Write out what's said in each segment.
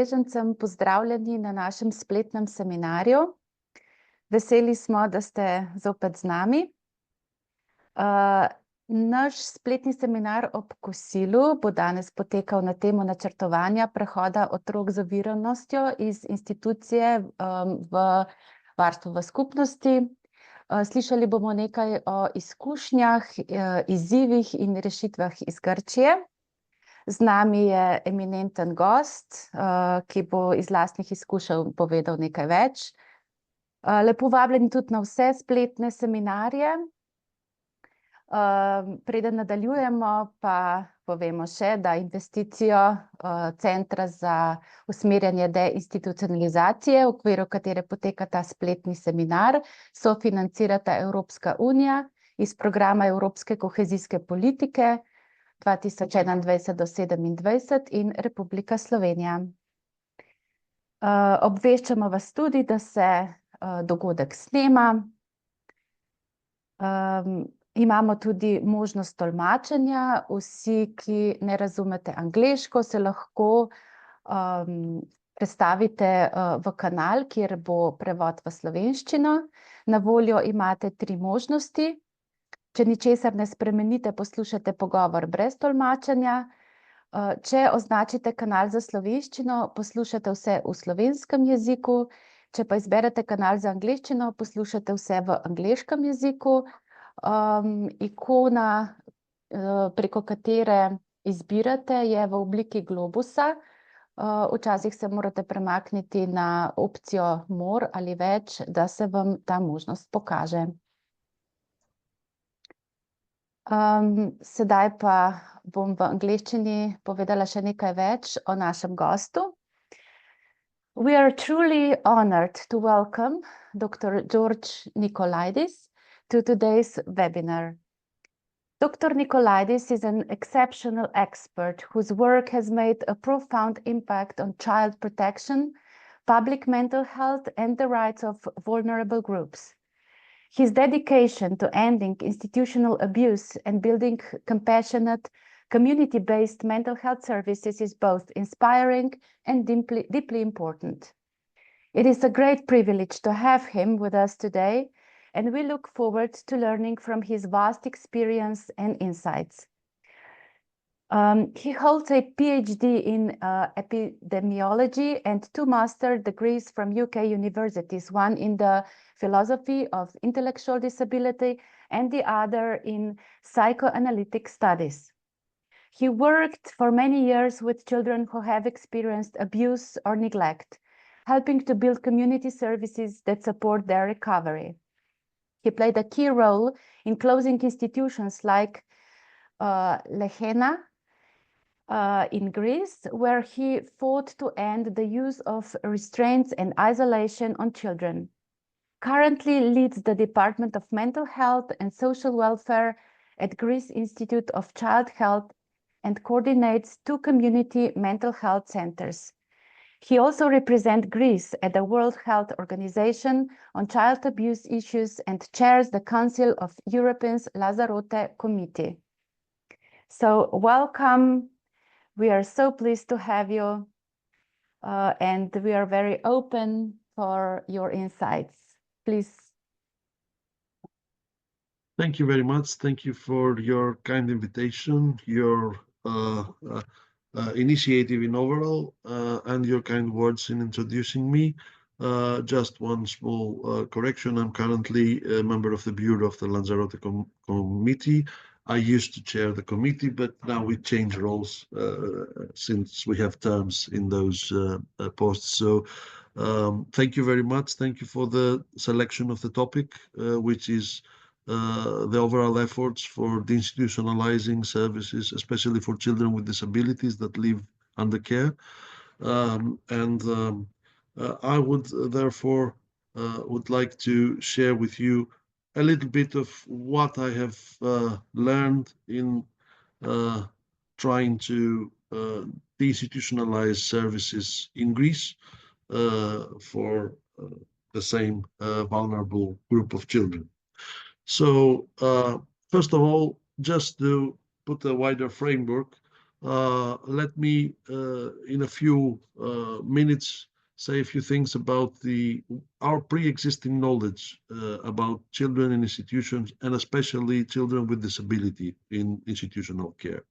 udeležencem, pozdravljeni na našem spletnem seminarju. Veseli smo, da ste zopet z nami. Naš spletni seminar ob kosilu bo danes potekal na temo načrtovanja prehoda otrok z oviranostjo iz institucije v varstvo v skupnosti. Slišali bomo nekaj o izkušnjah, izzivih in rešitvah iz Grčije. Z nami je eminenten gost, ki bo iz lastnih izkušenj povedal nekaj več. Lepo vabljeni tudi na vse spletne seminarje. Preden nadaljujemo, pa povemo še, da Investicijo Centra za usmerjanje deinstitucionalizacije, v okviru katere poteka ta spletni seminar, sofinancirata Evropska Unija iz programa evropske kohezijske politike 2021 do 2027 in Republika Slovenija. Obveščamo vas tudi, da se dogodek snema. Imamo tudi možnost tolmačenja. Vsi, ki ne razumete angleško, se lahko prestavite v kanal, kjer bo prevod v slovenščino. Na voljo imate 3 možnosti. Če ničesar ne spremenite, poslušate pogovor brez tolmačenja. Če označite kanal za slovenščino, poslušate vse v slovenskem jeziku. Če pa izberete kanal za angleščino, poslušate vse v angleškem jeziku. Ikona, preko katere izbirate, je v obliki globusa. Včasih se morate premakniti na opcijo More ali več, da se vam ta možnost pokaže. Sedaj pa bom v angleščini povedala še nekaj več o našem gostu. We are truly honored to welcome Dr. George Nikolaidis to today's webinar. Dr. Nikolaidis is an exceptional expert whose work has made a profound impact on child protection, public mental health, and the rights of vulnerable groups. His dedication to ending institutional abuse and building compassionate, community-based mental health services is both inspiring and deeply important. It is a great privilege to have him with us today, and we look forward to learning from his vast experience and insights. He holds a PhD in epidemiology and 2 master's degrees from UK universities, one in the philosophy of intellectual disability and the other in psychoanalytic studies. He worked for many years with children who have experienced abuse or neglect, helping to build community services that support their recovery. He played a key role in closing institutions like Lehena in Greece, where he fought to end the use of restraints and isolation on children. Currently leads the Department of Mental Health and Social Welfare at Greece Institute of Child Health and coordinates 2 community mental health centers. He also represents Greece at the World Health Organization on child abuse issues and chairs the Council of Europe's Lanzarote Committee. So welcome. We are so pleased to have you, and we are very open for your insights. Please. Thank you very much. Thank you for your kind invitation, your initiative in overall, and your kind words in introducing me. Just one small correction. I'm currently a member of the Bureau of the Lanzarote Committee. I used to chair the committee, but now we change roles since we have terms in those posts. So thank you very much. Thank you for the selection of the topic, which is the overall efforts for deinstitutionalizing services, especially for children with disabilities that live under care. I would therefore would like to share with you a little bit of what I have learned in trying to deinstitutionalize services in Greece for the same vulnerable group of children. So first of all, just to put a wider framework, let me, in a few minutes, say a few things about our pre-existing knowledge about children in institutions, and especially children with disability in institutional care.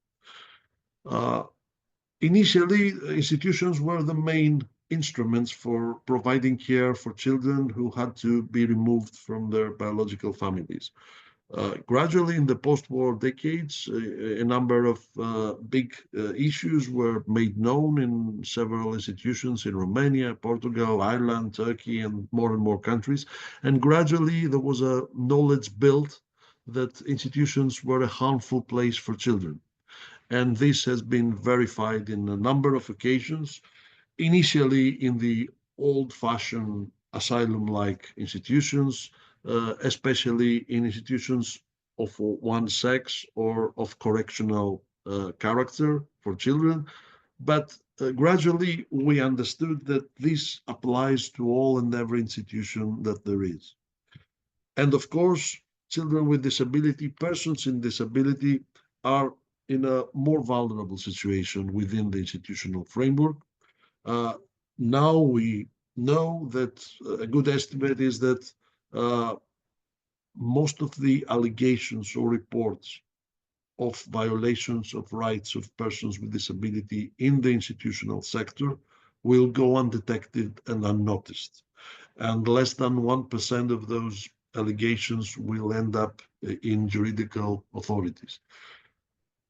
Initially, institutions were the main instruments for providing care for children who had to be removed from their biological families. Gradually, in the post-war decades, a number of big issues were made known in several institutions in Romania, Portugal, Ireland, Turkey, and more countries. And gradually, there was a knowledge built that institutions were a harmful place for children. And this has been verified in a number of occasions, initially in the old-fashioned asylum-like institutions, especially in institutions of one sex or of correctional character for children. But gradually, we understood that this applies to all and every institution that there is. And of course, children with disability, persons in disability, are in a more vulnerable situation within the institutional framework. Now we know that a good estimate is that most of the allegations or reports of violations of rights of persons with disability in the institutional sector will go undetected and unnoticed. And less than 1% of those allegations will end up in juridical authorities.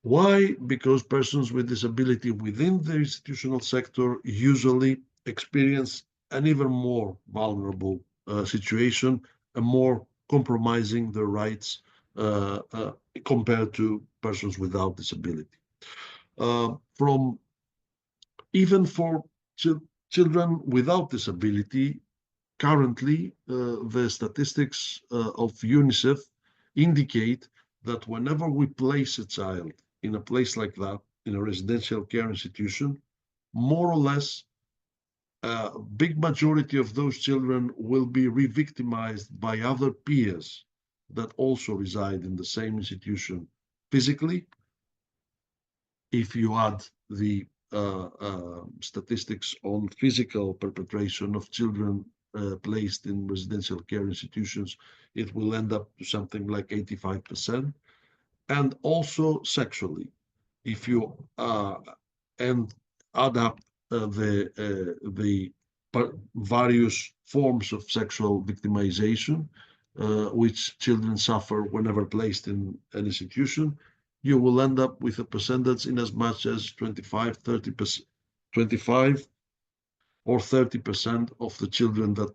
Why? Because persons with disability within the institutional sector usually experience an even more vulnerable situation, a more compromising their rights compared to persons without disability. Even for children without disability, currently the statistics of UNICEF indicate that whenever we place a child in a place like that, in a residential care institution, more or less a big majority of those children will be re-victimized by other peers that also reside in the same institution physically. If you add the statistics on physical perpetration of children placed in residential care institutions, it will end up to something like 85%. And also sexually, if you and add up the various forms of sexual victimization which children suffer whenever placed in an institution, you will end up with a percentage in as much as 25 or 30% of the children that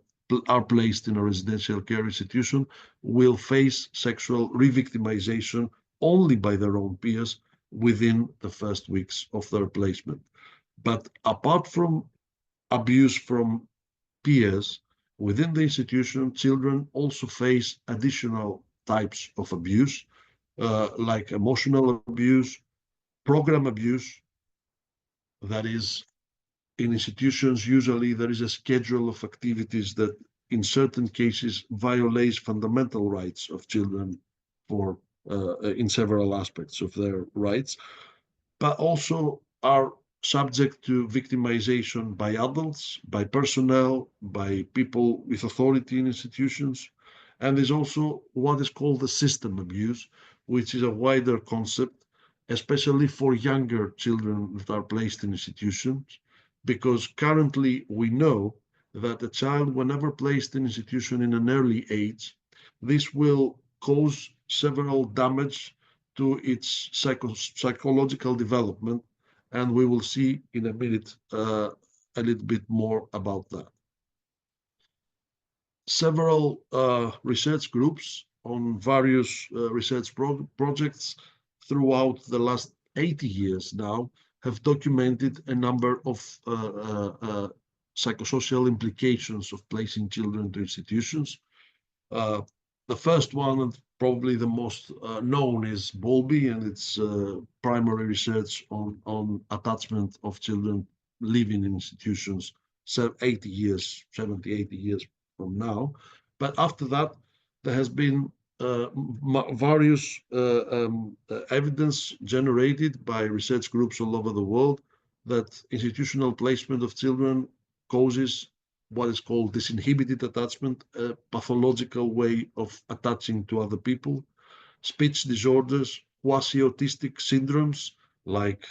are placed in a residential care institution will face sexual re-victimization only by their own peers within the first weeks of their placement. But apart from abuse from peers within the institution, children also face additional types of abuse, like emotional abuse, program abuse. That is, in institutions, usually there is a schedule of activities that in certain cases violates fundamental rights of children for in several aspects of their rights, but also are subject to victimization by adults, by personnel, by people with authority in institutions. And there's also what is called the system abuse, which is a wider concept, especially for younger children that are placed in institutions, because currently we know that a child, whenever placed in an institution in an early age, this will cause several damage to its psychological development, and we will see in a minute a little bit more about that. Several research groups on various research projects throughout the last 80 years now have documented a number of psychosocial implications of placing children to institutions. The first one, and probably the most known, is Bowlby and its primary research on attachment of children living in institutions 70, 80 years from now. But after that, there has been various evidence generated by research groups all over the world that institutional placement of children causes what is called disinhibited attachment, a pathological way of attaching to other people, speech disorders, quasi-autistic syndromes like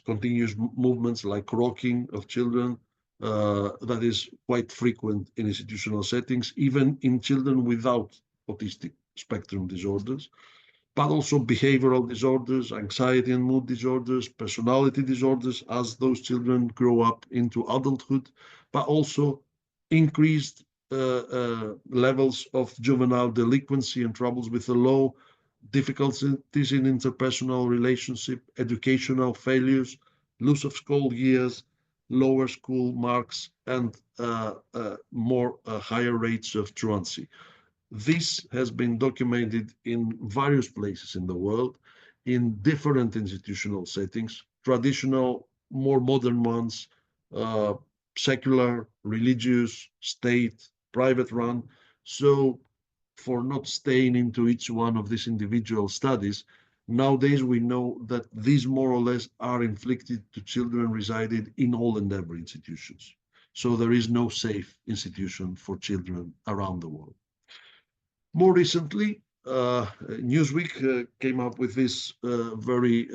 continuous movements like rocking of children, that is quite frequent in institutional settings, even in children without autistic spectrum disorders, but also behavioral disorders, anxiety and mood disorders, personality disorders as those children grow up into adulthood, but also increased levels of juvenile delinquency and troubles with the law, difficulties in interpersonal relationship, educational failures, loss of school years, lower school marks, and higher rates of truancy. This has been documented in various places in the world, in different institutional settings, traditional, more modern ones, secular, religious, state, private run. So for not staying into each one of these individual studies, nowadays we know that these more or less are inflicted to children residing in all and every institutions. So there is no safe institution for children around the world. More recently, Newsweek came up with this very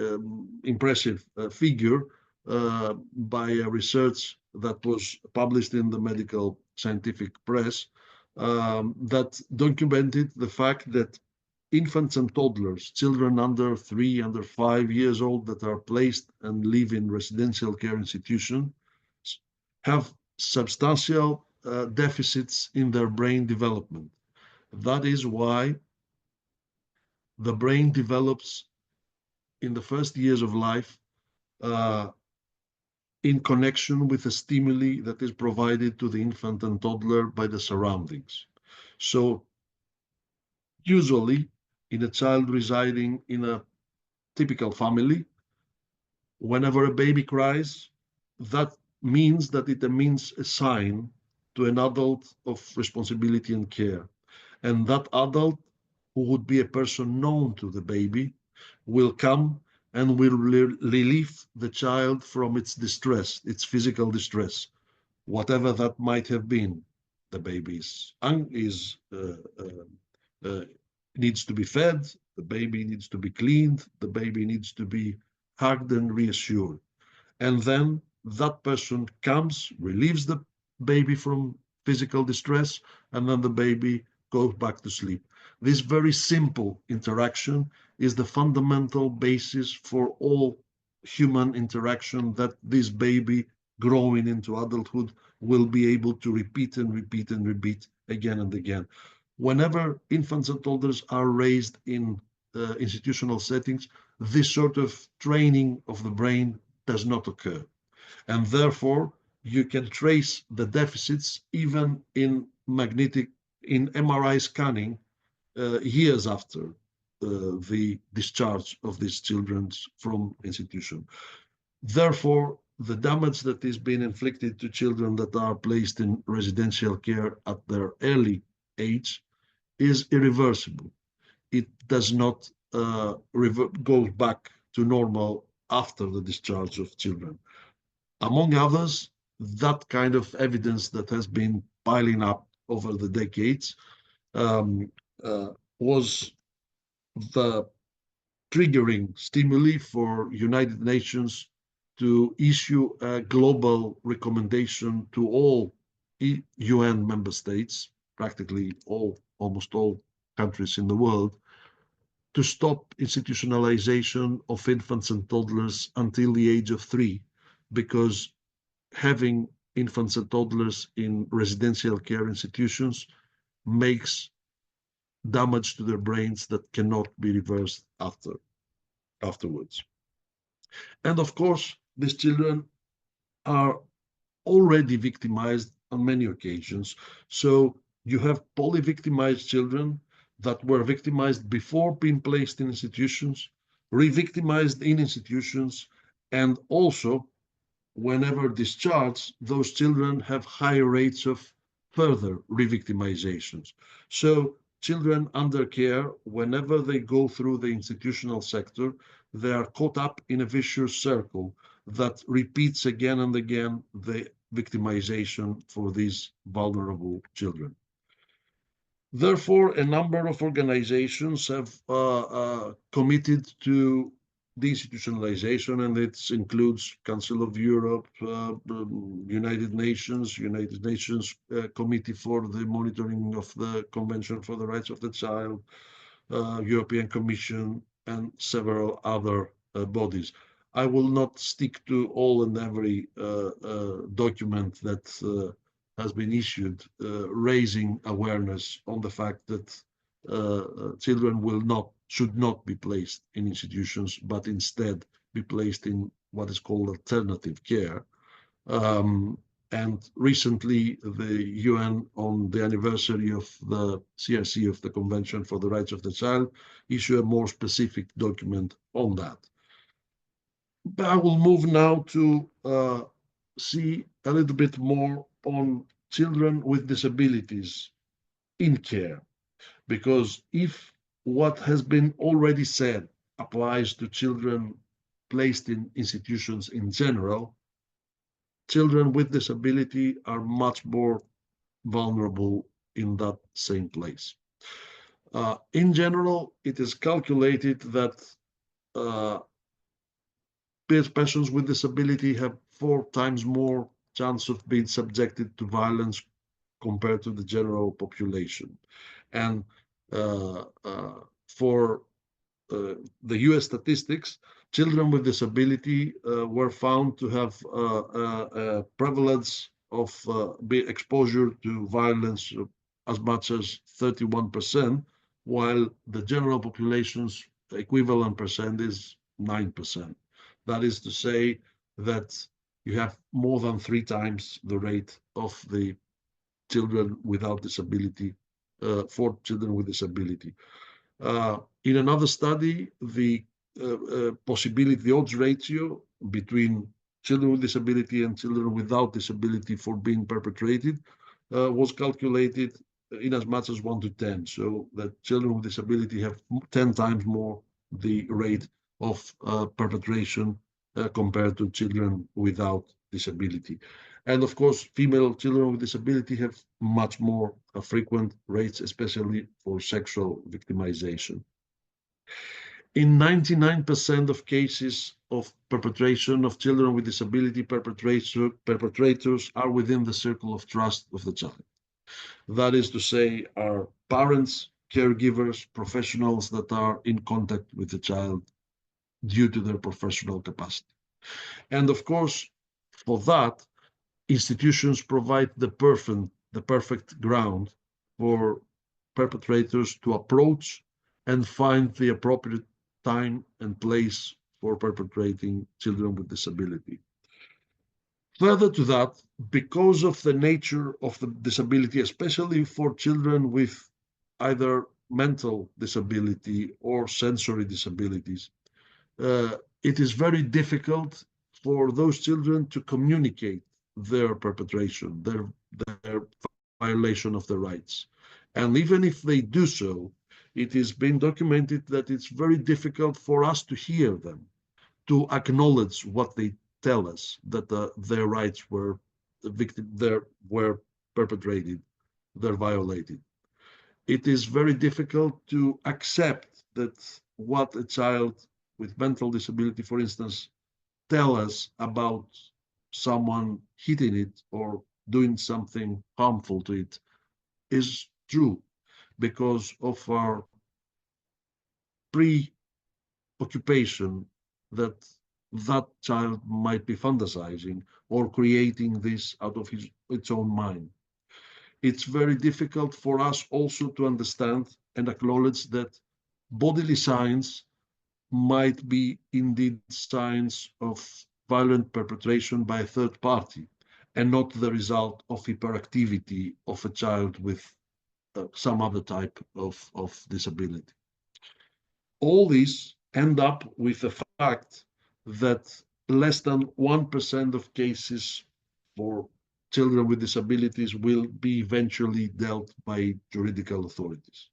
impressive figure by a research that was published in the medical scientific press that documented the fact that infants and toddlers, children under 3, under 5 years old that are placed and live in residential care institutions have substantial deficits in their brain development. That is why the brain develops in the first years of life in connection with the stimuli that is provided to the infant and toddler by the surroundings. So usually in a child residing in a typical family, whenever a baby cries, that means that it means a sign to an adult of responsibility and care. And that adult, who would be a person known to the baby, will come and will relieve the child from its distress, its physical distress, whatever that might have been. The baby needs to be fed, the baby needs to be cleaned, the baby needs to be hugged and reassured. And then that person comes, relieves the baby from physical distress, and then the baby goes back to sleep. This very simple interaction is the fundamental basis for all human interaction that this baby growing into adulthood will be able to repeat and repeat and repeat again and again. Whenever infants and toddlers are raised in institutional settings, this sort of training of the brain does not occur. And therefore, you can trace the deficits even in MRI scanning years after the discharge of these children from institution. Therefore, the damage that is being inflicted to children that are placed in residential care at their early age is irreversible. It does not go back to normal after the discharge of children. Among others, that kind of evidence that has been piling up over the decades was the triggering stimuli for United Nations to issue a global recommendation to all UN member states, practically almost all countries in the world, to stop institutionalization of infants and toddlers until the age of 3, because having infants and toddlers in residential care institutions makes damage to their brains that cannot be reversed afterwards. And of course, these children are already victimized on many occasions. So you have poly-victimized children that were victimized before being placed in institutions, re-victimized in institutions, and also whenever discharged, those children have higher rates of further re-victimizations. So children under care, whenever they go through the institutional sector, they are caught up in a vicious circle that repeats again and again the victimization for these vulnerable children. Therefore, a number of organizations have committed to deinstitutionalization, and it includes Council of Europe, United Nations Committee for the Monitoring of the Convention for the Rights of the Child, European Commission, and several other bodies. I will not stick to all and every document that has been issued, raising awareness on the fact that children should not be placed in institutions, but instead be placed in what is called alternative care. And recently, the UN, on the anniversary of the CRC, of the Convention for the Rights of the Child, issued a more specific document on that. But I will move now to see a little bit more on children with disabilities in care, because if what has been already said applies to children placed in institutions in general, children with disability are much more vulnerable in that same place. In general, it is calculated that persons with disability have 4 times more chance of being subjected to violence compared to the general population. And for the US statistics, children with disability were found to have a prevalence of exposure to violence as much as 31%, while the general population's equivalent percent is 9%. That is to say that you have more than 3 times the rate of the children without disability, for children with disability. In another study, the the odds ratio between children with disability and children without disability for being perpetrated was calculated in as much as 1 to 10, so that children with disability have 10 times more the rate of perpetration compared to children without disability. And of course, female children with disability have much more frequent rates, especially for sexual victimization. In 99% of cases of perpetration of children with disability, perpetrators are within the circle of trust of the child. That is to say, are parents, caregivers, professionals that are in contact with the child due to their professional capacity. And of course, for that, institutions provide the perfect ground for perpetrators to approach and find the appropriate time and place for perpetrating children with disability. Further to that, because of the nature of the disability, especially for children with either mental disability or sensory disabilities, it is very difficult for those children to communicate their perpetration, their violation of their rights. And even if they do so, it has been documented that it's very difficult for us to hear them, to acknowledge what they tell us, that their rights were perpetrated, they're violated. It is very difficult to accept that what a child with mental disability, for instance, tell us about someone hitting it or doing something harmful to it is true, because of our preoccupation that that child might be fantasizing or creating this out of its own mind. It's very difficult for us also to understand and acknowledge that bodily signs might be indeed signs of violent perpetration by a third party and not the result of hyperactivity of a child with some other type of disability. All these end up with the fact that less than 1% of cases for children with disabilities will be eventually dealt by juridical authorities.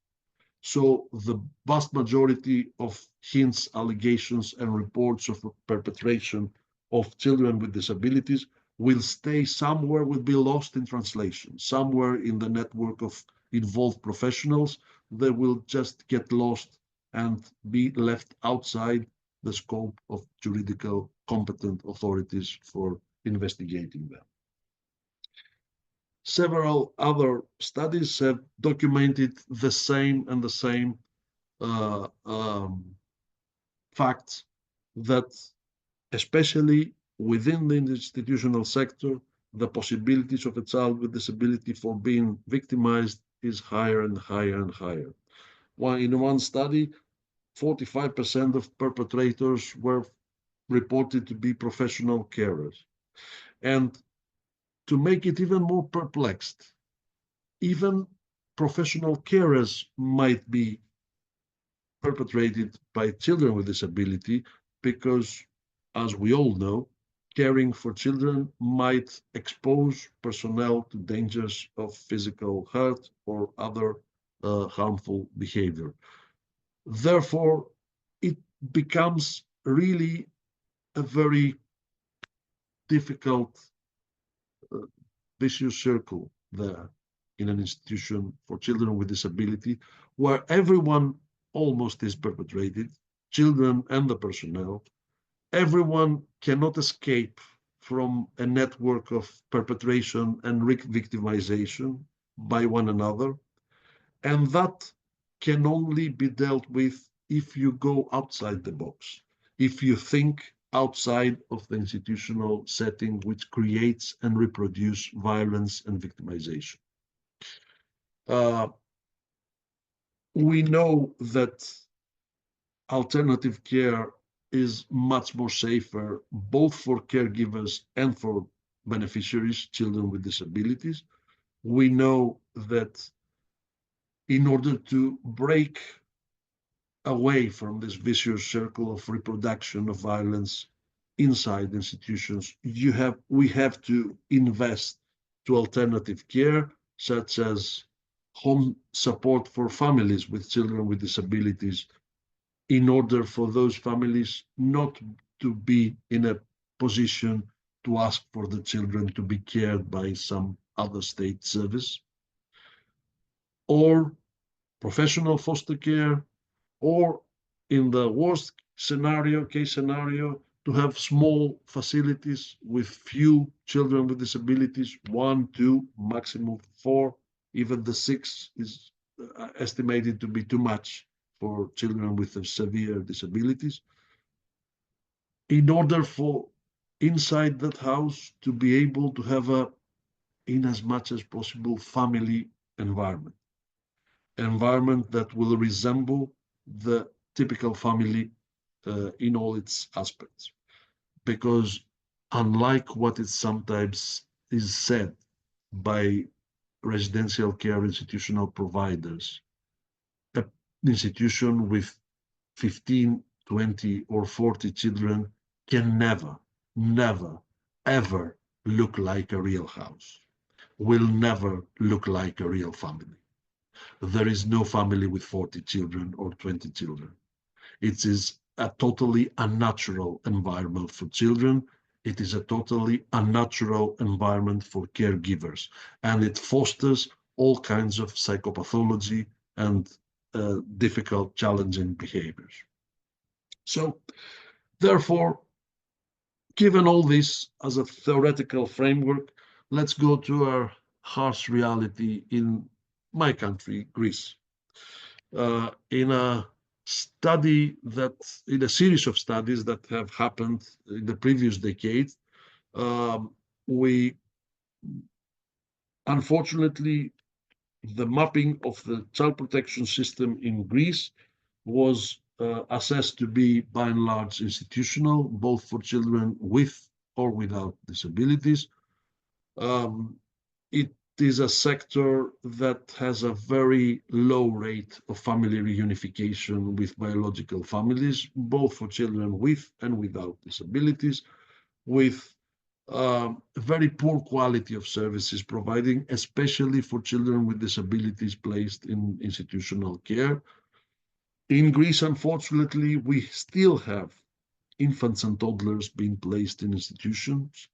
So the vast majority of hints, allegations, and reports of perpetration of children with disabilities will stay somewhere, will be lost in translation, somewhere in the network of involved professionals. They will just get lost and be left outside the scope of juridical competent authorities for investigating them. Several other studies have documented the same facts, that especially within the institutional sector, the possibilities of a child with disability for being victimized is higher and higher and higher. In one study, 45% of perpetrators were reported to be professional carers. And to make it even more perplexed, even professional carers might be perpetrated by children with disability, because, as we all know, caring for children might expose personnel to dangers of physical hurt or other harmful behavior. Therefore, it becomes really a very difficult vicious circle there in an institution for children with disability, where everyone almost is perpetrated, children and the personnel. Everyone cannot escape from a network of perpetration and victimization by one another. And that can only be dealt with if you go outside the box, if you think outside of the institutional setting which creates and reproduces violence and victimization. We know that alternative care is much more safer, both for caregivers and for beneficiaries, children with disabilities. We know that in order to break away from this vicious circle of reproduction of violence inside institutions, we have to invest to alternative care, such as home support for families with children with disabilities, in order for those families not to be in a position to ask for the children to be cared by some other state service, or professional foster care, or in the worst case scenario, to have small facilities with few children with disabilities, 1, 2, maximum 4, even the 6 is estimated to be too much for children with severe disabilities, in order for inside that house to be able to have a, in as much as possible, family environment that will resemble the typical family in all its aspects. Because unlike what it sometimes is said by residential care institutional providers, an institution with 15, 20, or 40 children can never, ever look like a real house, will never look like a real family. There is no family with 40 children or 20 children. It is a totally unnatural environment for children. It is a totally unnatural environment for caregivers, and it fosters all kinds of psychopathology and difficult, challenging behaviors. So, therefore, given all this as a theoretical framework, let's go to our harsh reality in my country, Greece. In a series of studies that have happened in the previous decade, unfortunately, the mapping of the child protection system in Greece was assessed to be by and large institutional, both for children with or without disabilities. It is a sector that has a very low rate of family reunification with biological families, both for children with and without disabilities, with very poor quality of services providing, especially for children with disabilities placed in institutional care. In Greece, unfortunately, we still have infants and toddlers being placed in institutions.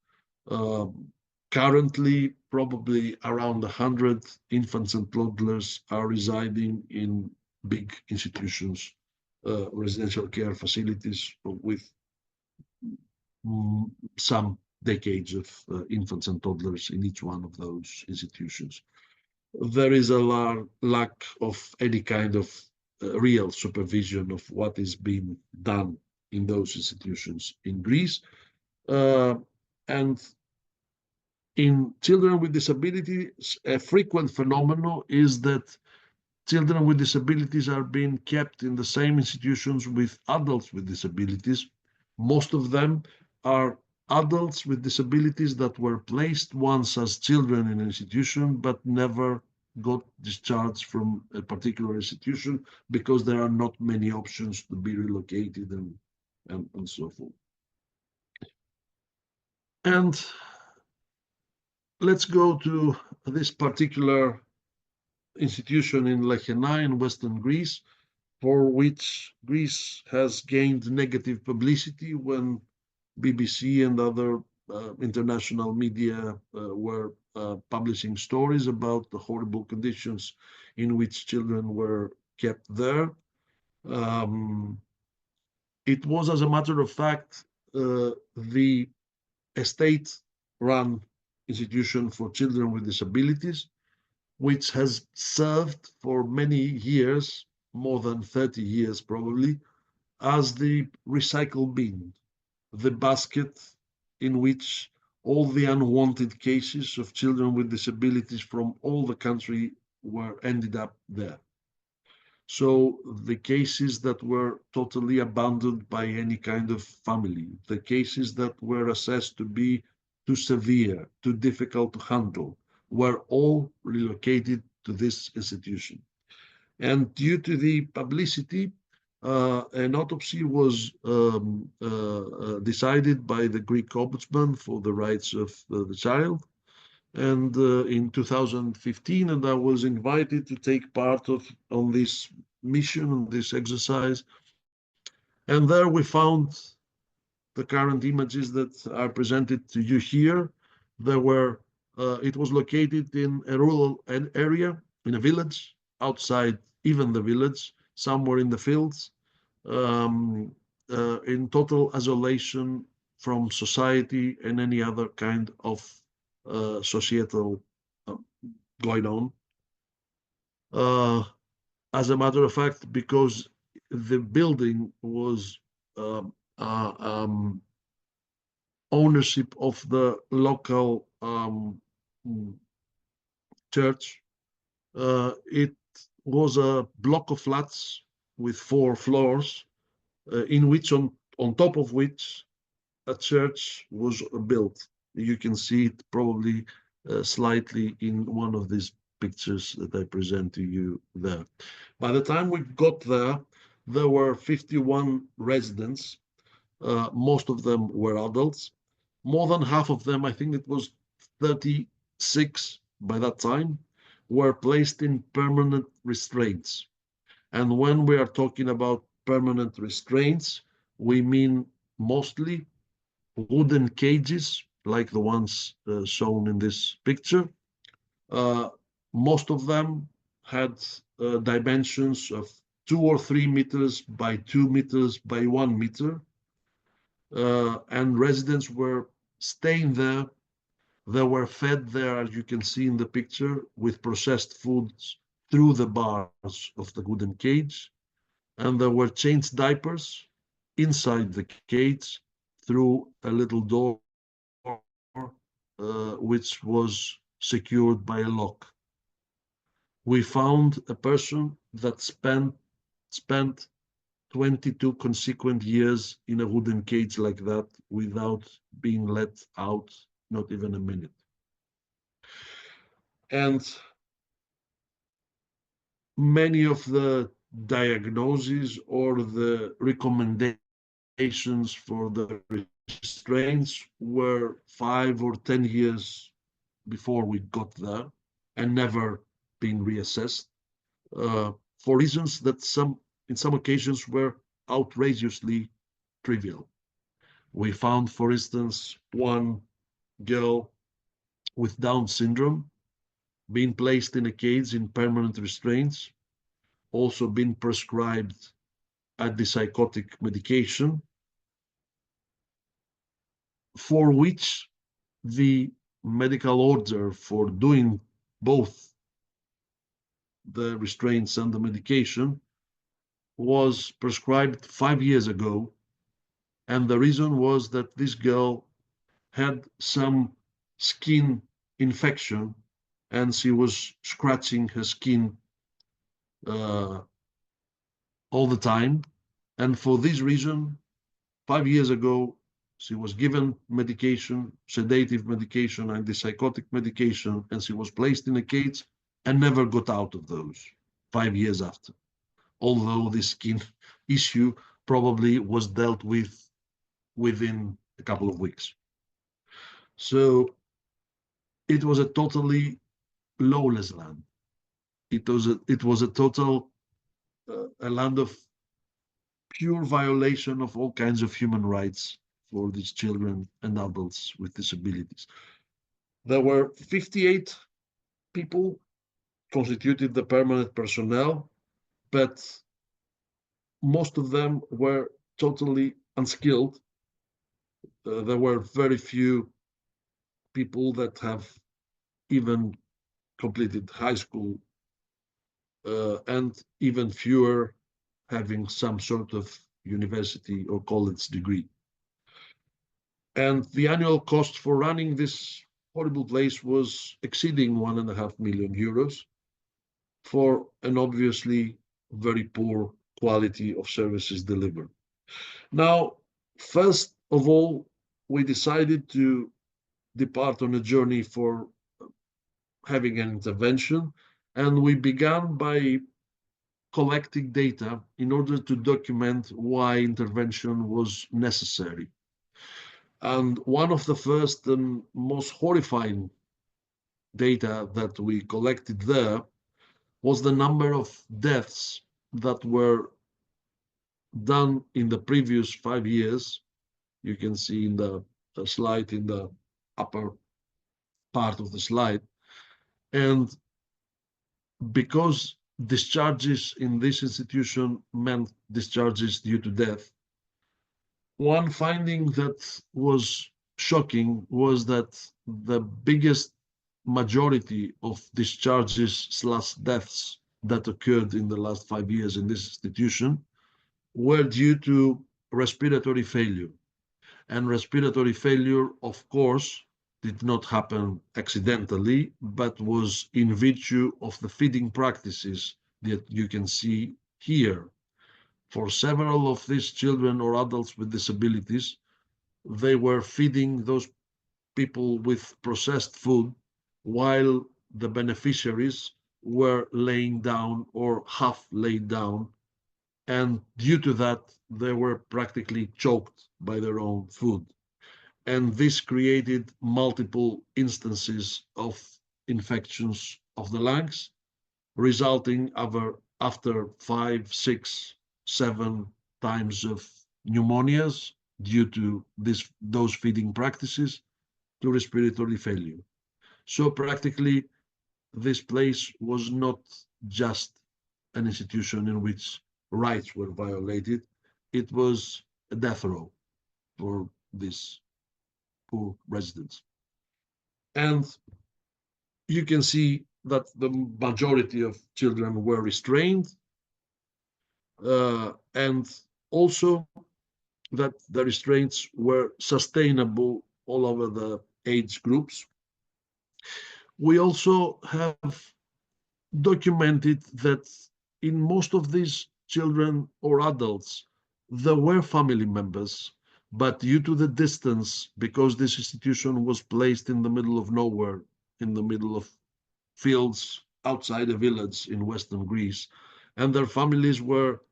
Currently, probably around 100 infants and toddlers are residing in big institutions, residential care facilities with some decades of infants and toddlers in each one of those institutions. There is a lack of any kind of real supervision of what is being done in those institutions in Greece. And in children with disabilities, a frequent phenomenon is that children with disabilities are being kept in the same institutions with adults with disabilities. Most of them are adults with disabilities that were placed once as children in an institution, but never got discharged from a particular institution because there are not many options to be relocated and so forth. And let's go to this particular institution in Lechena in Western Greece, for which Greece has gained negative publicity when BBC and other international media were publishing stories about the horrible conditions in which children were kept there. It was, as a matter of fact, the state-run institution for children with disabilities, which has served for many years, more than 30 years probably, as the recycle bin, the basket in which all the unwanted cases of children with disabilities from all the country were ended up there. So the cases that were totally abandoned by any kind of family, the cases that were assessed to be too severe, too difficult to handle, were all relocated to this institution. And due to the publicity, an autopsy was decided by the Greek Ombudsman for the rights of the child. And in 2015, and I was invited to take part on this mission, on this exercise. And there we found the current images that are presented to you here. It was located in a rural area, in a village, outside even the village, somewhere in the fields, in total isolation from society and any other kind of societal going on. As a matter of fact, because the building was ownership of the local church, it was a block of flats with 4 floors, in which on top of which a church was built. You can see it probably slightly in one of these pictures that I present to you there. By the time we got there, there were 51 residents. Most of them were adults. More than half of them, I think it was 36 by that time, were placed in permanent restraints. And when we are talking about permanent restraints, we mean mostly wooden cages, like the ones shown in this picture. Most of them had dimensions of 2 or 3 meters by 2 meters by 1 meter. And residents were staying there. They were fed there, as you can see in the picture, with processed foods through the bars of the wooden cage. And there were changed diapers inside the cage through a little door, which was secured by a lock. We found a person that spent 22 consequent years in a wooden cage like that without being let out, not even a minute. And many of the diagnoses or the recommendations for the restraints were 5 or 10 years before we got there and never been reassessed for reasons that in some occasions were outrageously trivial. We found, for instance, one girl with Down syndrome being placed in a cage in permanent restraints, also been prescribed antipsychotic medication, for which the medical order for doing both the restraints and the medication was prescribed 5 years ago. And the reason was that this girl had some skin infection and she was scratching her skin all the time. And for this reason, 5 years ago, she was given medication, sedative medication, antipsychotic medication, and she was placed in a cage and never got out of those 5 years after. Although this skin issue probably was dealt with within a couple of weeks. So it was a totally lawless land. It was a total a land of pure violation of all kinds of human rights for these children and adults with disabilities. There were 58 people constituted the permanent personnel, but most of them were totally unskilled. There were very few people that have even completed high school, and even fewer having some sort of university or college degree. And the annual cost for running this horrible place was exceeding 1.5 million euros for an obviously very poor quality of services delivered. Now, first of all, we decided to depart on a journey for having an intervention, and we began by collecting data in order to document why intervention was necessary. And one of the first and most horrifying data that we collected there was the number of deaths that were done in the previous 5 years. You can see in the slide, in the upper part of the slide. And because discharges in this institution meant discharges due to death, one finding that was shocking was that the biggest majority of discharges/deaths that occurred in the last 5 years in this institution were due to respiratory failure. And respiratory failure, of course, did not happen accidentally, but was in virtue of the feeding practices that you can see here. For several of these children or adults with disabilities, they were feeding those people with processed food while the beneficiaries were laying down or half laid down. And due to that, they were practically choked by their own food. And this created multiple instances of infections of the lungs, resulting after 5, 6, 7 times of pneumonias due to those feeding practices, to respiratory failure. So practically, this place was not just an institution in which rights were violated, it was a death row for these poor residents. And you can see that the majority of children were restrained, and also that the restraints were sustainable all over the age groups. We also have documented that in most of these children or adults, there were family members, but due to the distance, because this institution was placed in the middle of nowhere, in the middle of fields outside a village in Western Greece, and their families were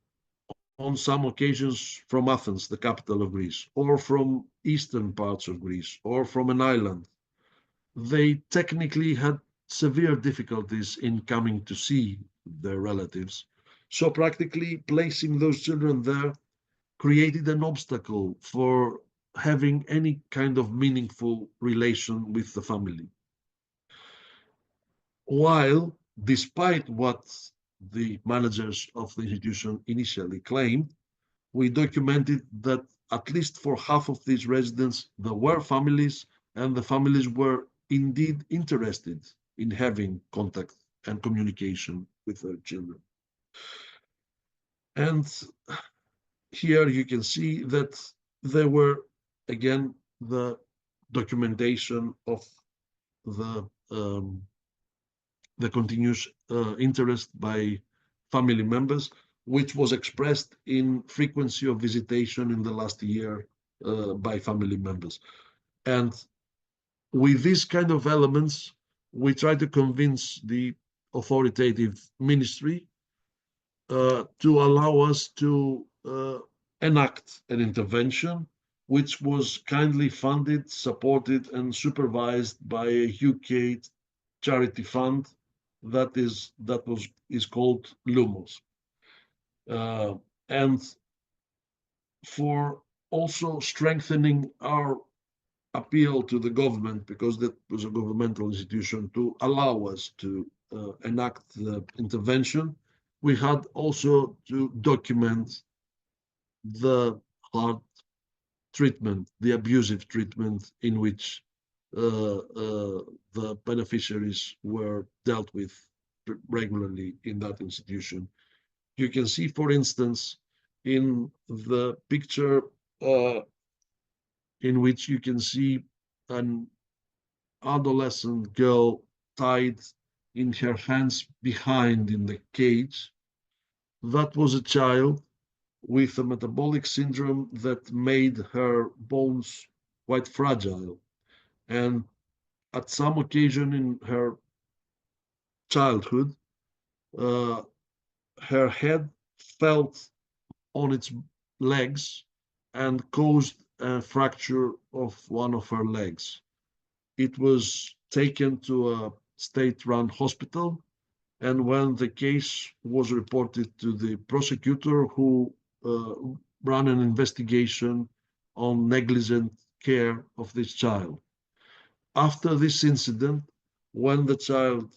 on some occasions from Athens, the capital of Greece, or from eastern parts of Greece or from an island, they technically had severe difficulties in coming to see their relatives. So practically placing those children there created an obstacle for having any kind of meaningful relation with the family. While, despite what the managers of the institution initially claimed, we documented that at least for half of these residents, there were families, and the families were indeed interested in having contact and communication with their children. And here you can see that there were, again, the documentation of the continuous interest by family members, which was expressed in frequency of visitation in the last year by family members. And with these kind of elements, we try to convince the authoritative ministry to allow us to enact an intervention, which was kindly funded, supported, and supervised by a UK charity fund that is called Lumos. And for also strengthening our appeal to the government, because that was a governmental institution, to allow us to enact the intervention, we had also to document the hard treatment, the abusive treatment in which the beneficiaries were dealt with regularly in that institution. You can see, for instance, in the picture in which you can see an adolescent girl tied in her hands behind in the cage. That was a child with a metabolic syndrome that made her bones quite fragile. And at some occasion in her childhood, her head felt on its legs and caused a fracture of one of her legs. It was taken to a state-run hospital, and when the case was reported to the prosecutor, who ran an investigation on negligent care of this child. After this incident, when the child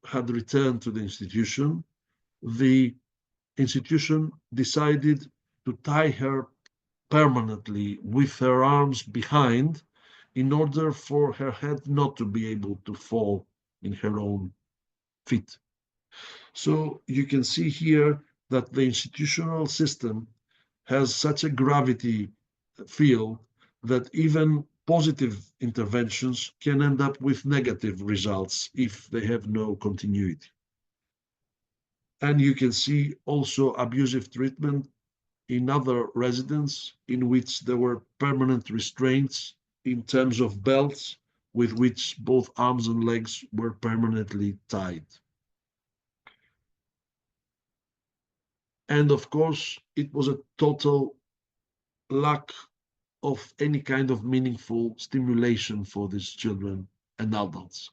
had returned to the institution decided to tie her permanently with her arms behind in order for her head not to be able to fall in her own feet. So you can see here that the institutional system has such a gravity field that even positive interventions can end up with negative results if they have no continuity. And you can see also abusive treatment in other residents in which there were permanent restraints in terms of belts with which both arms and legs were permanently tied. And of course, it was a total lack of any kind of meaningful stimulation for these children and adults.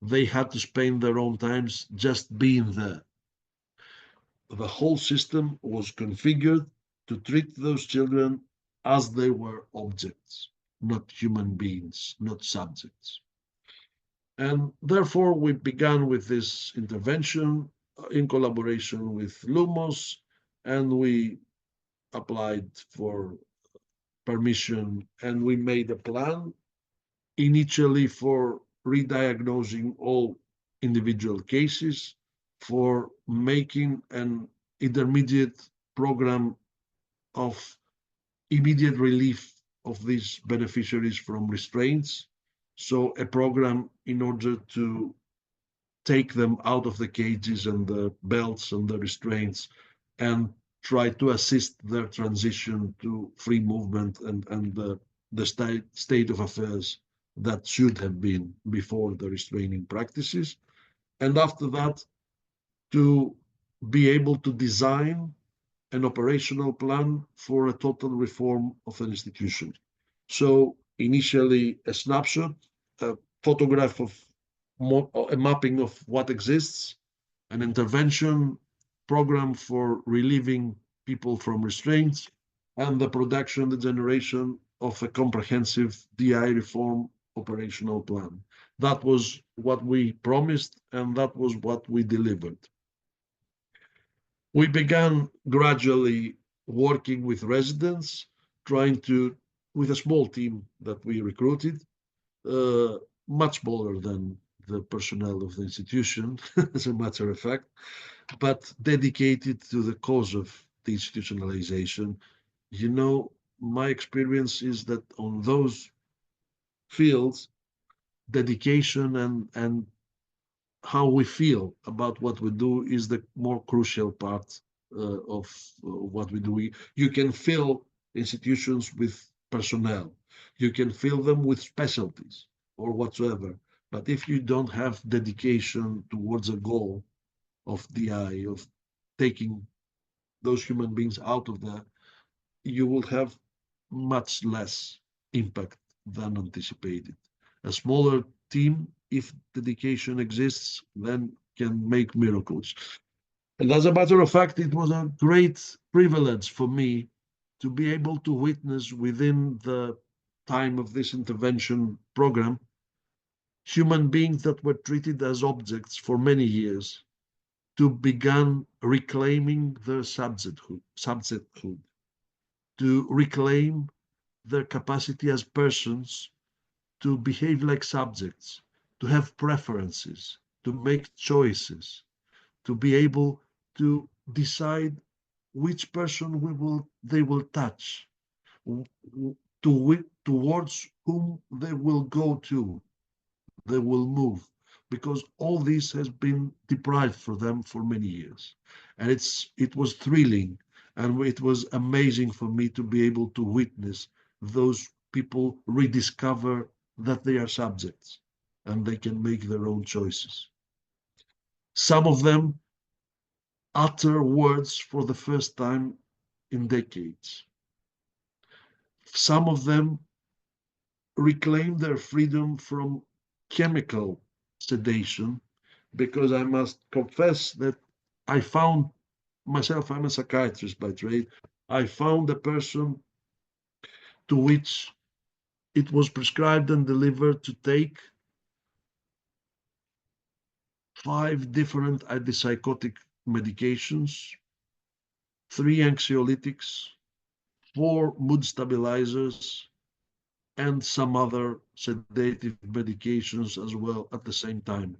They had to spend their own times just being there. The whole system was configured to treat those children as they were objects, not human beings, not subjects. And therefore, we began with this intervention in collaboration with Lumos, and we applied for permission, and we made a plan initially for re-diagnosing all individual cases, for making an intermediate program of immediate relief of these beneficiaries from restraints. So a program in order to take them out of the cages and the belts and the restraints and try to assist their transition to free movement and the state of affairs that should have been before the restraining practices. And after that, to be able to design an operational plan for a total reform of an institution. So initially a snapshot, a photograph of a mapping of what exists, an intervention program for relieving people from restraints, and the production, the generation of a comprehensive DI reform operational plan. That was what we promised, and that was what we delivered. We began gradually working with residents, trying to, with a small team that we recruited, much smaller than the personnel of the institution, as a matter of fact, but dedicated to the cause of deinstitutionalization. You know, my experience is that on those fields, dedication and how we feel about what we do is the more crucial part of what we do. You can fill institutions with personnel, you can fill them with specialties or whatsoever, but if you don't have dedication towards a goal of DI, of taking those human beings out of there, you will have much less impact than anticipated. A smaller team, if dedication exists, then can make miracles. And as a matter of fact, it was a great privilege for me to be able to witness within the time of this intervention program human beings that were treated as objects for many years to begin reclaiming their subjecthood, to reclaim their capacity as persons to behave like subjects, to have preferences, to make choices, to be able to decide which person they will touch, towards whom they will go to, they will move, because all this has been deprived for them for many years. And it was thrilling, and it was amazing for me to be able to witness those people rediscover that they are subjects and they can make their own choices. Some of them utter words for the first time in decades. Some of them reclaim their freedom from chemical sedation, because I must confess that I found myself, I'm a psychiatrist by trade, I found a person to which it was prescribed and delivered to take 5 different antipsychotic medications, 3 anxiolytics, 4 mood stabilizers, and some other sedative medications as well at the same time.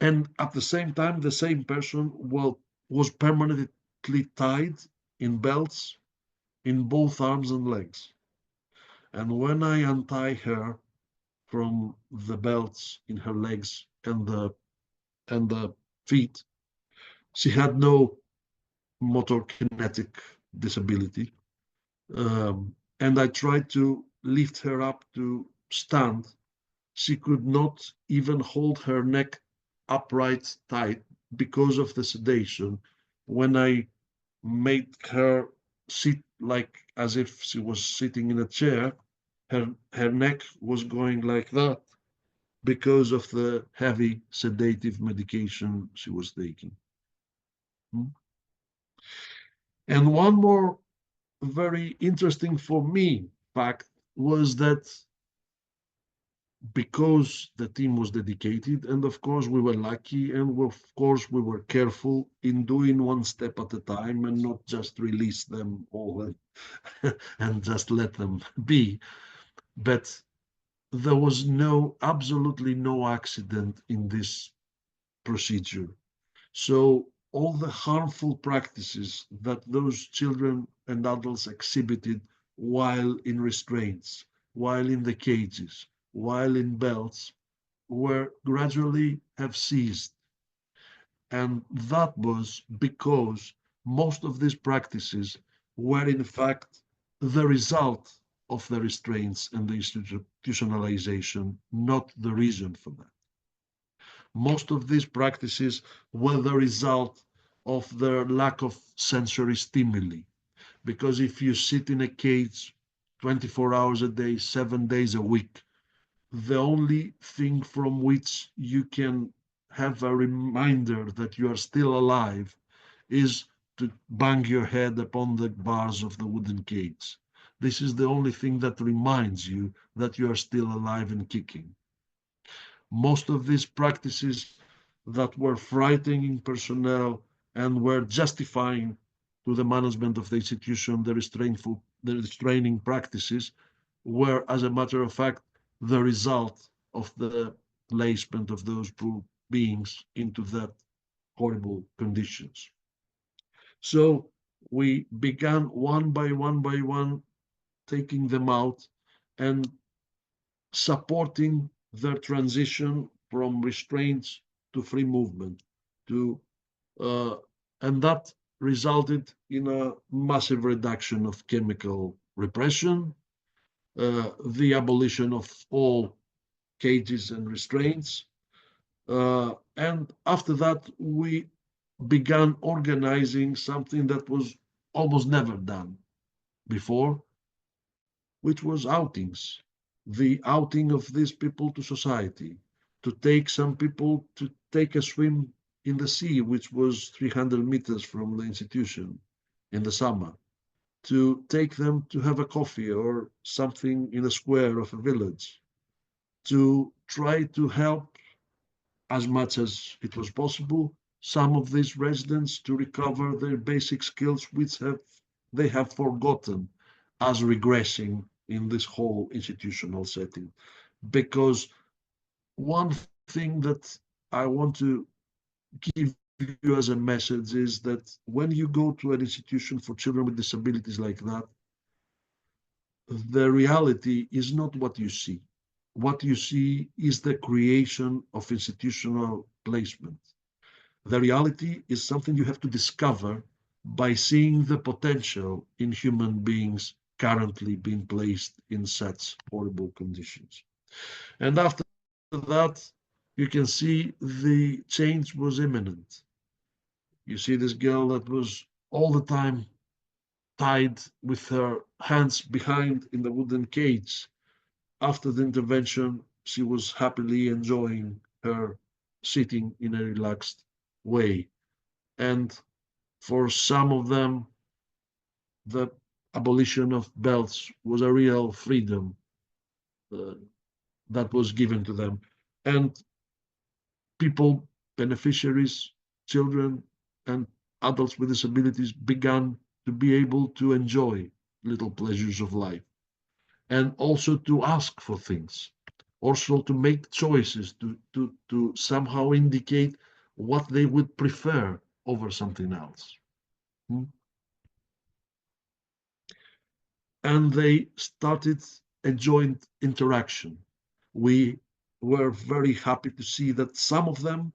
And at the same time, the same person was permanently tied in belts in both arms and legs. And when I untie her from the belts in her legs and the feet, she had no motor kinetic disability. And I tried to lift her up to stand. She could not even hold her neck upright tight because of the sedation. When I made her sit like as if she was sitting in a chair, her neck was going like that because of the heavy sedative medication she was taking. And one more very interesting for me fact was that because the team was dedicated, and of course we were lucky, and of course we were careful in doing one step at a time and not just release them all and just let them be. But there was absolutely no accident in this procedure. So all the harmful practices that those children and adults exhibited while in restraints, while in the cages, while in belts, were gradually have ceased. And that was because most of these practices were in fact the result of the restraints and the institutionalization, not the reason for that. Most of these practices were the result of their lack of sensory stimuli. Because if you sit in a cage 24 hours a day, 7 days a week. The only thing from which you can have a reminder that you are still alive is to bang your head upon the bars of the wooden cage. This is the only thing that reminds you that you are still alive and kicking. Most of these practices that were frightening personnel and were justifying to the management of the institution the restraining practices were, as a matter of fact, the result of the placement of those poor beings into that horrible conditions. So we began one by one, taking them out and supporting their transition from restraints to free movement, and that resulted in a massive reduction of chemical repression, the abolition of all cages and restraints. And after that, we began organizing something that was almost never done before, which was outings. The outing of these people to society, to take some people to take a swim in the sea, which was 300 meters from the institution in the summer, to take them to have a coffee or something in a square of a village, to try to help as much as it was possible some of these residents to recover their basic skills which they have forgotten as regressing in this whole institutional setting. Because one thing that I want to give you as a message is that when you go to an institution for children with disabilities like that, the reality is not what you see. What you see is the creation of institutional placement. The reality is something you have to discover by seeing the potential in human beings currently being placed in such horrible conditions. And after that, you can see the change was imminent. You see this girl that was all the time tied with her hands behind in the wooden cage. After the intervention, she was happily enjoying her sitting in a relaxed way. And for some of them, the abolition of belts was a real freedom that was given to them. And people, beneficiaries, children, and adults with disabilities began to be able to enjoy little pleasures of life and also to ask for things, also to make choices, to somehow indicate what they would prefer over something else. And they started a joint interaction. We were very happy to see that some of them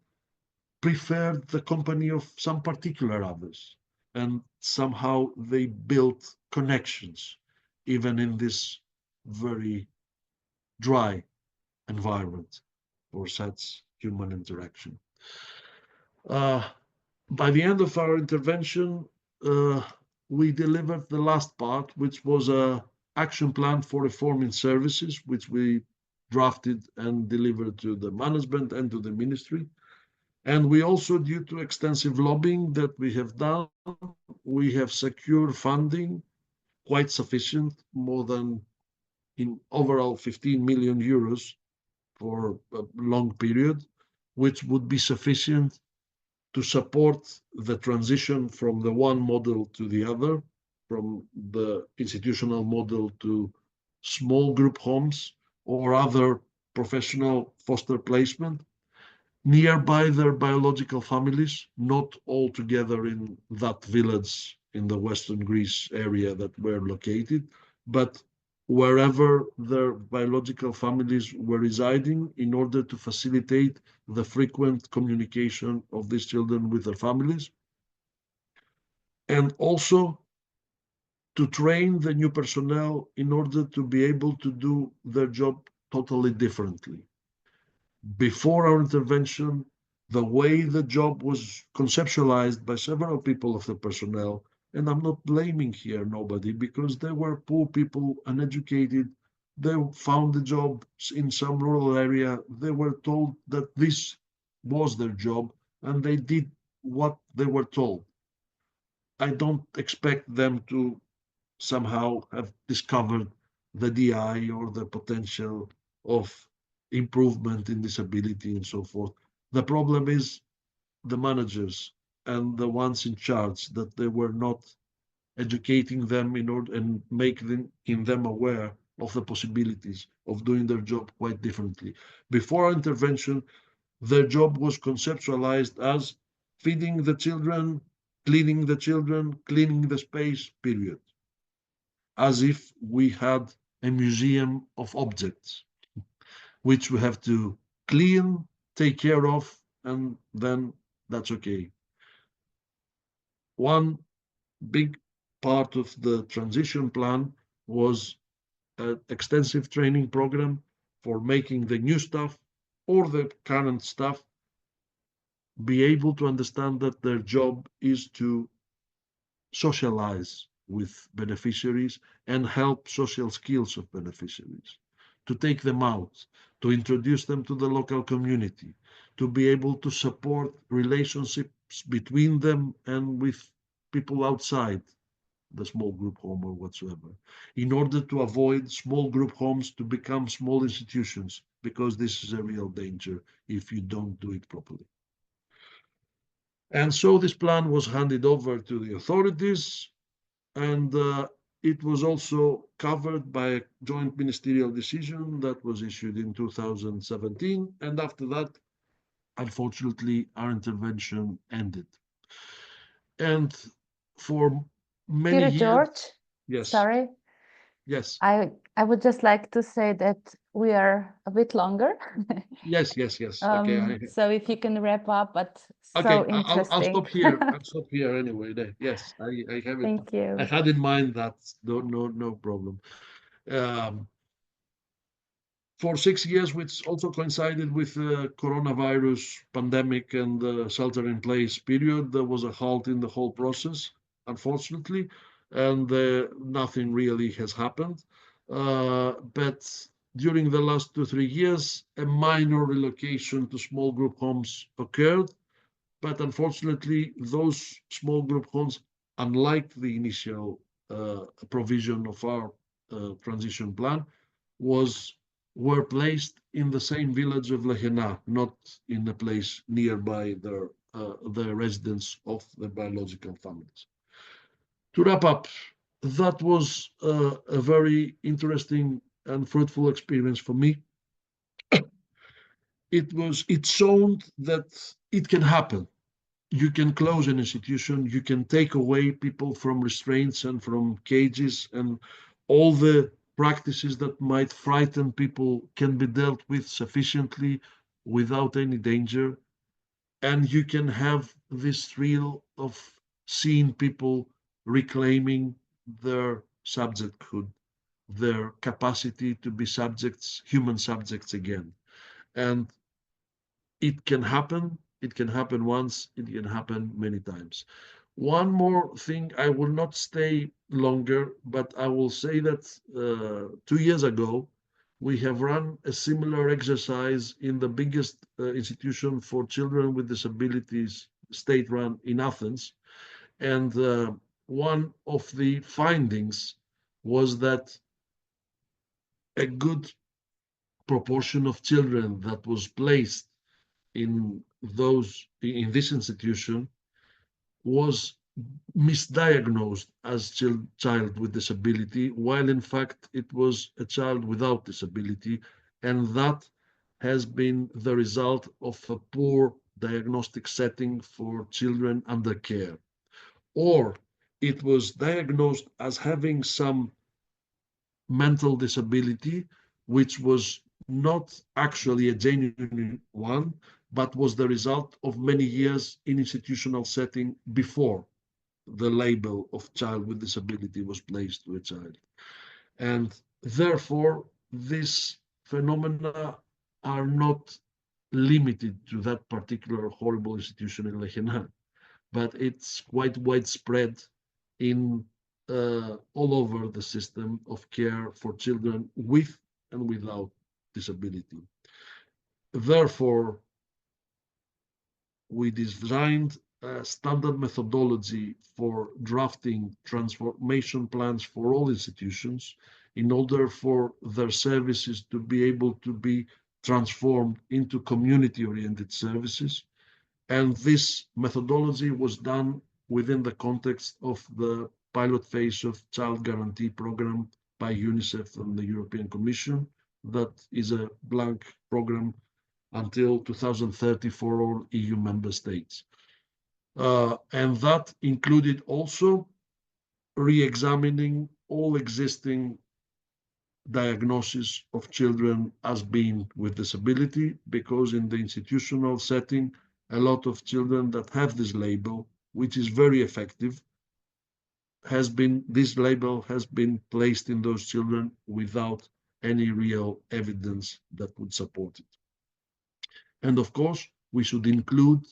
preferred the company of some particular others, and somehow they built connections, even in this very dry environment for such human interaction. By the end of our intervention, we delivered the last part, which was an action plan for reforming services, which we drafted and delivered to the management and to the ministry. And we also, due to extensive lobbying that we have done, we have secured funding quite sufficient, more than in overall 15 million euros for a long period, which would be sufficient to support the transition from the one model to the other, from the institutional model to small group homes or other professional foster placement, nearby their biological families, not all together in that village in the Western Greece area that were located, but wherever their biological families were residing, in order to facilitate the frequent communication of these children with their families, and also to train the new personnel in order to be able to do their job totally differently. Before our intervention, the way the job was conceptualized by several people of the personnel And I'm not blaming here nobody, because they were poor people, uneducated. They found a job in some rural area. They were told that this was their job, and they did what they were told. I don't expect them to somehow have discovered the DI or the potential of improvement in disability and so forth. The problem is the managers and the ones in charge, that they were not educating them in order and making them aware of the possibilities of doing their job quite differently. Before our intervention, their job was conceptualized as feeding the children, cleaning the space, period. As if we had a museum of objects, which we have to clean, take care of, and then that's okay. One big part of the transition plan was an extensive training program for making the new staff or the current staff be able to understand that their job is to socialize with beneficiaries and help social skills of beneficiaries, to take them out, to introduce them to the local community, to be able to support relationships between them and with people outside the small group home or whatsoever, in order to avoid small group homes to become small institutions, because this is a real danger if you don't do it properly. And so this plan was handed over to the authorities, and it was also covered by a joint ministerial decision that was issued in 2017. And after that, unfortunately, our intervention ended. And for many Dear years, George, yes, sorry, yes, I would just like to say that we are a bit longer. yes. Okay, So if you can wrap up, but okay. so I'll interesting. stop here. I'll stop here anyway. Yes, I have it. Thank I you. had in mind that. No problem. Um, for 6 years, which also coincided with the coronavirus pandemic and the shelter-in-place period, there was a halt in the whole process, unfortunately, and nothing really has happened. But during the last 2, 3 years, a minor relocation to small group homes occurred. But unfortunately, those small group homes, unlike the initial provision of our transition plan, were placed in the same village of Lehena, not in a place nearby the residence of the biological families. To wrap up, that was a very interesting and fruitful experience for me. It showed that it can happen. You can close an institution, you can take away people from restraints and from cages, and all the practices that might frighten people can be dealt with sufficiently without any danger. And you can have this thrill of seeing people reclaiming their subjecthood, their capacity to be subjects, human subjects again. And it can happen. It can happen once. It can happen many times. One more thing, I will not stay longer, but I will say that 2 years ago, we have run a similar exercise in the biggest institution for children with disabilities, state-run in Athens. And one of the findings was that a good proportion of children that was placed in this institution was misdiagnosed as child with disability, while in fact it was a child without disability, and that has been the result of a poor diagnostic setting for children under care. Or it was diagnosed as having some mental disability, which was not actually a genuine one, but was the result of many years in institutional setting before the label of child with disability was placed to a child. And therefore, these phenomena are not limited to that particular horrible institution in Lehena, but it's quite widespread in all over the system of care for children with and without disability. Therefore, we designed a standard methodology for drafting transformation plans for all institutions in order for their services to be able to be transformed into community-oriented services. And this methodology was done within the context of the pilot phase of Child Guarantee Program by UNICEF and the European Commission. That is a blank program until 2030 for all EU member states. And that included also re-examining all existing diagnosis of children as being with disability, because in the institutional setting, a lot of children that have this label, which is very effective, this label has been placed in those children without any real evidence that would support it. And of course, we should include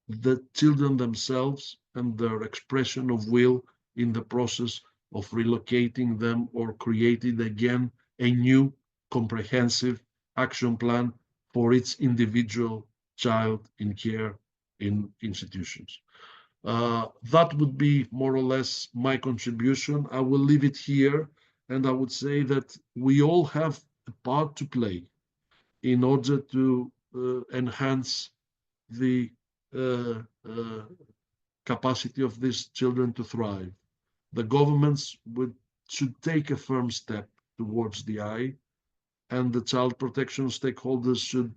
the children themselves and their expression of will in the process of relocating them or creating again a new comprehensive action plan for each individual child in care in institutions. That would be more or less my contribution. I will leave it here, and I would say that we all have a part to play in order to enhance the capacity of these children to thrive. The governments should take a firm step towards the eye, and the child protection stakeholders should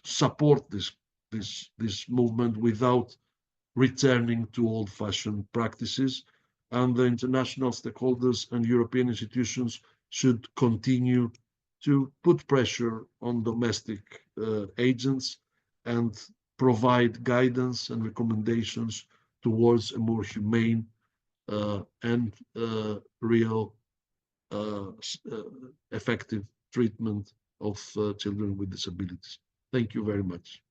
support this movement without returning to old-fashioned practices. And the international stakeholders and European institutions should continue to put pressure on domestic agents and provide guidance and recommendations towards a more humane and real effective treatment of children with disabilities. Thank you very much.